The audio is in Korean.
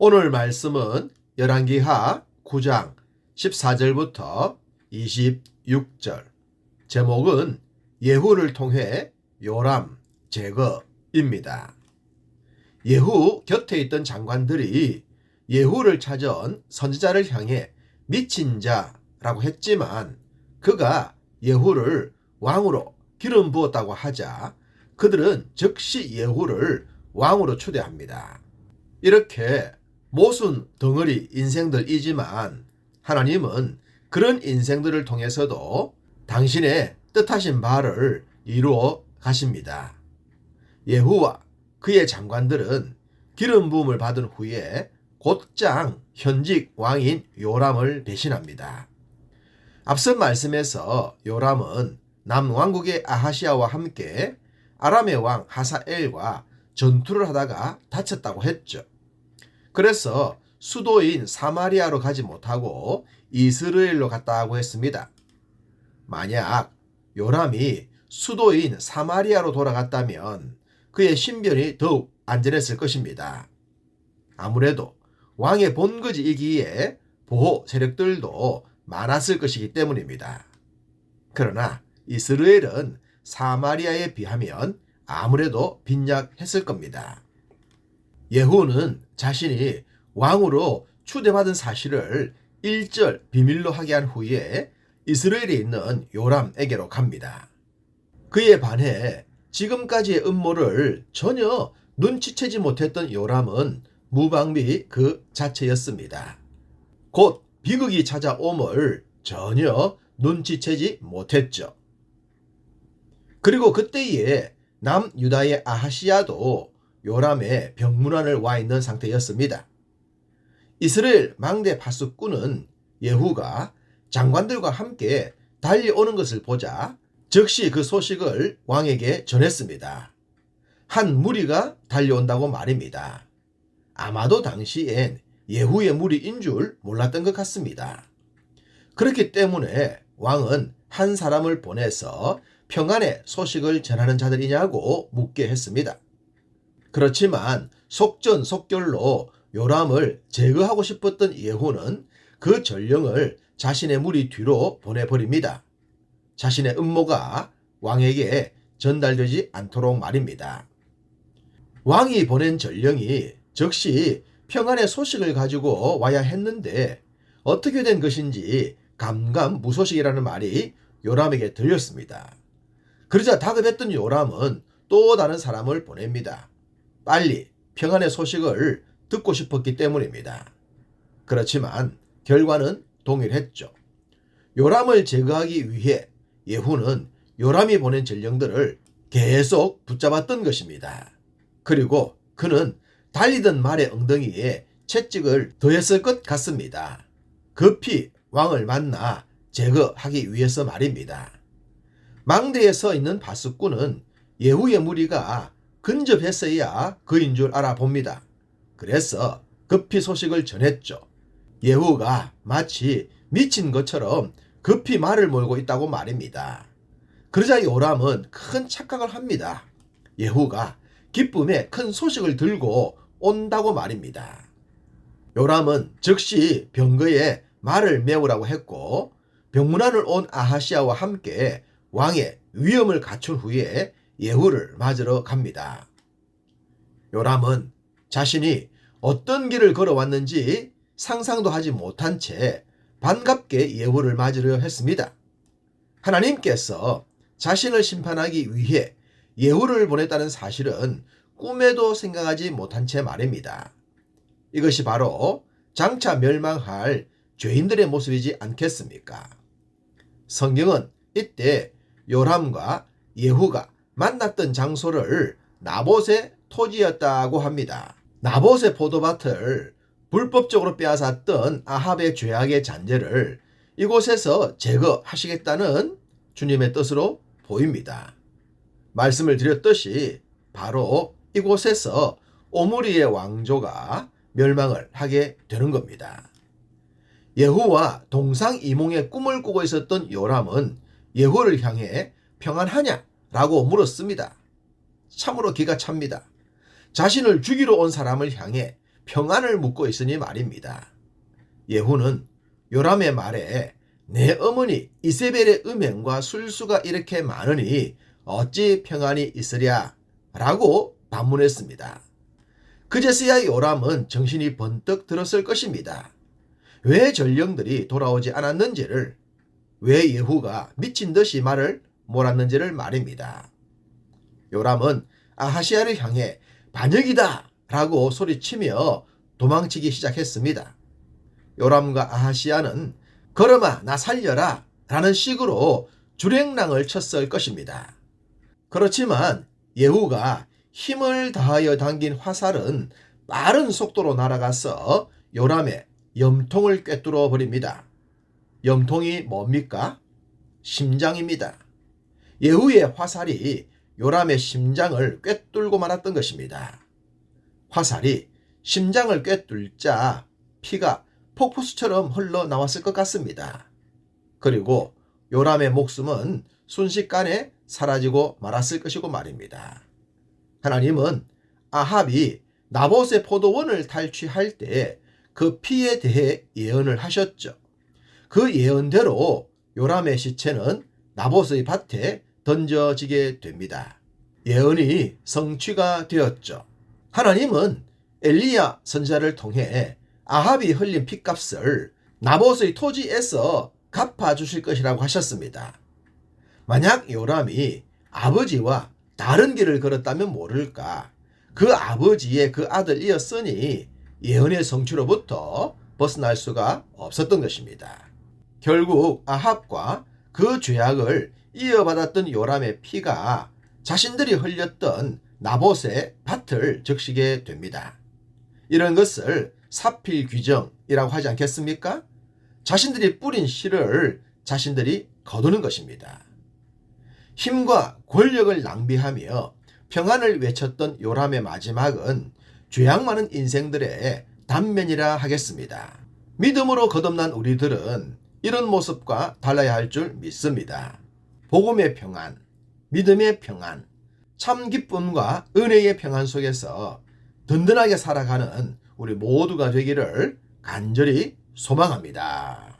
오늘 말씀은 열왕기하 9장 14절부터 26절. 제목은 예후를 통해 요람 제거입니다. 예후 곁에 있던 장관들이 예후를 찾아온 선지자를 향해 미친 자라고 했지만 그가 예후를 왕으로 기름 부었다고 하자 그들은 즉시 예후를 왕으로 추대합니다. 이렇게 모순 덩어리 인생들이지만 하나님은 그런 인생들을 통해서도 당신의 뜻하신 바를 이루어 가십니다. 예후와 그의 장관들은 기름 부음을 받은 후에 곧장 현직 왕인 요람을 배신합니다. 앞선 말씀에서 요람은 남왕국의 아하시아와 함께 아람의 왕 하사엘과 전투를 하다가 다쳤다고 했죠. 그래서 수도인 사마리아로 가지 못하고 이스라엘로 갔다고 했습니다. 만약 요람이 수도인 사마리아로 돌아갔다면 그의 신변이 더욱 안전했을 것입니다. 아무래도 왕의 본거지이기에 보호 세력들도 많았을 것이기 때문입니다. 그러나 이스라엘은 사마리아에 비하면 아무래도 빈약했을 겁니다. 예후는 자신이 왕으로 추대받은 사실을 1절 비밀로 하게 한 후에 이스라엘에 있는 요람에게로 갑니다. 그에 반해 지금까지의 음모를 전혀 눈치채지 못했던 요람은 무방비 그 자체였습니다. 곧 비극이 찾아옴을 전혀 눈치채지 못했죠. 그리고 그때에 남유다의 아하시아도 요람의 병문안을 와 있는 상태였습니다. 이스라엘 망대 파수꾼은 예후가 장관들과 함께 달려오는 것을 보자 즉시 그 소식을 왕에게 전했습니다. 한 무리가 달려온다고 말입니다. 아마도 당시엔 예후의 무리인 줄 몰랐던 것 같습니다. 그렇기 때문에 왕은 한 사람을 보내서 평안의 소식을 전하는 자들이냐고 묻게 했습니다. 그렇지만 속전속결로 요람을 제거하고 싶었던 예후는 그 전령을 자신의 무리 뒤로 보내버립니다. 자신의 음모가 왕에게 전달되지 않도록 말입니다. 왕이 보낸 전령이 즉시 평안의 소식을 가지고 와야 했는데 어떻게 된 것인지 감감무소식이라는 말이 요람에게 들렸습니다. 그러자 다급했던 요람은 또 다른 사람을 보냅니다. 빨리 평안의 소식을 듣고 싶었기 때문입니다. 그렇지만 결과는 동일했죠. 요람을 제거하기 위해 예후는 요람이 보낸 전령들을 계속 붙잡았던 것입니다. 그리고 그는 달리던 말의 엉덩이에 채찍을 더했을 것 같습니다. 급히 왕을 만나 제거하기 위해서 말입니다. 망대에 서 있는 파수꾼은 예후의 무리가 근접했어야 그인 줄 알아봅니다. 그래서 급히 소식을 전했죠. 예후가 마치 미친 것처럼 급히 말을 몰고 있다고 말입니다. 그러자 요람은 큰 착각을 합니다. 예후가 기쁨에 큰 소식을 들고 온다고 말입니다. 요람은 즉시 병거에 말을 메우라고 했고 병문안을 온 아하시아와 함께 왕의 위엄을 갖춘 후에 예후를 맞으러 갑니다. 요람은 자신이 어떤 길을 걸어왔는지 상상도 하지 못한 채 반갑게 예후를 맞으려 했습니다. 하나님께서 자신을 심판하기 위해 예후를 보냈다는 사실은 꿈에도 생각하지 못한 채 말입니다. 이것이 바로 장차 멸망할 죄인들의 모습이지 않겠습니까? 성경은 이때 요람과 예후가 만났던 장소를 나봇의 토지였다고 합니다. 나봇의 포도밭을 불법적으로 빼앗았던 아합의 죄악의 잔재를 이곳에서 제거하시겠다는 주님의 뜻으로 보입니다. 말씀을 드렸듯이 바로 이곳에서 오므리의 왕조가 멸망을 하게 되는 겁니다. 예후와 동상이몽의 꿈을 꾸고 있었던 요람은 예후를 향해 평안하냐라고 물었습니다. 참으로 기가 찹니다. 자신을 죽이러 온 사람을 향해 평안을 묻고 있으니 말입니다. 예후는 요람의 말에 내 어머니 이세벨의 음행과 술수가 이렇게 많으니 어찌 평안이 있으랴 라고 반문했습니다. 그제서야 요람은 정신이 번뜩 들었을 것입니다. 왜 전령들이 돌아오지 않았는지를, 왜 예후가 미친 듯이 말을 몰았는지를 말입니다. 요람은 아하시야를 향해 반역이다 라고 소리치며 도망치기 시작했습니다. 요람과 아하시야는 걸음아 나 살려라 라는 식으로 주랭랑을 쳤을 것입니다. 그렇지만 예후가 힘을 다하여 당긴 화살은 빠른 속도로 날아가서 요람의 염통을 꿰뚫어 버립니다. 염통이 뭡니까? 심장입니다. 예후의 화살이 요람의 심장을 꿰뚫고 말았던 것입니다. 화살이 심장을 꿰뚫자 피가 폭포수처럼 흘러나왔을 것 같습니다. 그리고 요람의 목숨은 순식간에 사라지고 말았을 것이고 말입니다. 하나님은 아합이 나봇의 포도원을 탈취할 때 그 피에 대해 예언을 하셨죠. 그 예언대로 요람의 시체는 나봇의 밭에 던져지게 됩니다. 예언이 성취가 되었죠. 하나님은 엘리야 선지자를 통해 아합이 흘린 핏값을 나봇의 토지에서 갚아주실 것이라고 하셨습니다. 만약 요람이 아버지와 다른 길을 걸었다면 모를까, 그 아버지의 그 아들이었으니 예언의 성취로부터 벗어날 수가 없었던 것입니다. 결국 아합과 그 죄악을 이어받았던 요람의 피가 자신들이 흘렸던 나봇의 밭을 적시게 됩니다. 이런 것을 사필귀정이라고 하지 않겠습니까? 자신들이 뿌린 씨를 자신들이 거두는 것입니다. 힘과 권력을 낭비하며 평안을 외쳤던 요람의 마지막은 죄악 많은 인생들의 단면이라 하겠습니다. 믿음으로 거듭난 우리들은 이런 모습과 달라야 할 줄 믿습니다. 복음의 평안, 믿음의 평안, 참 기쁨과 은혜의 평안 속에서 든든하게 살아가는 우리 모두가 되기를 간절히 소망합니다.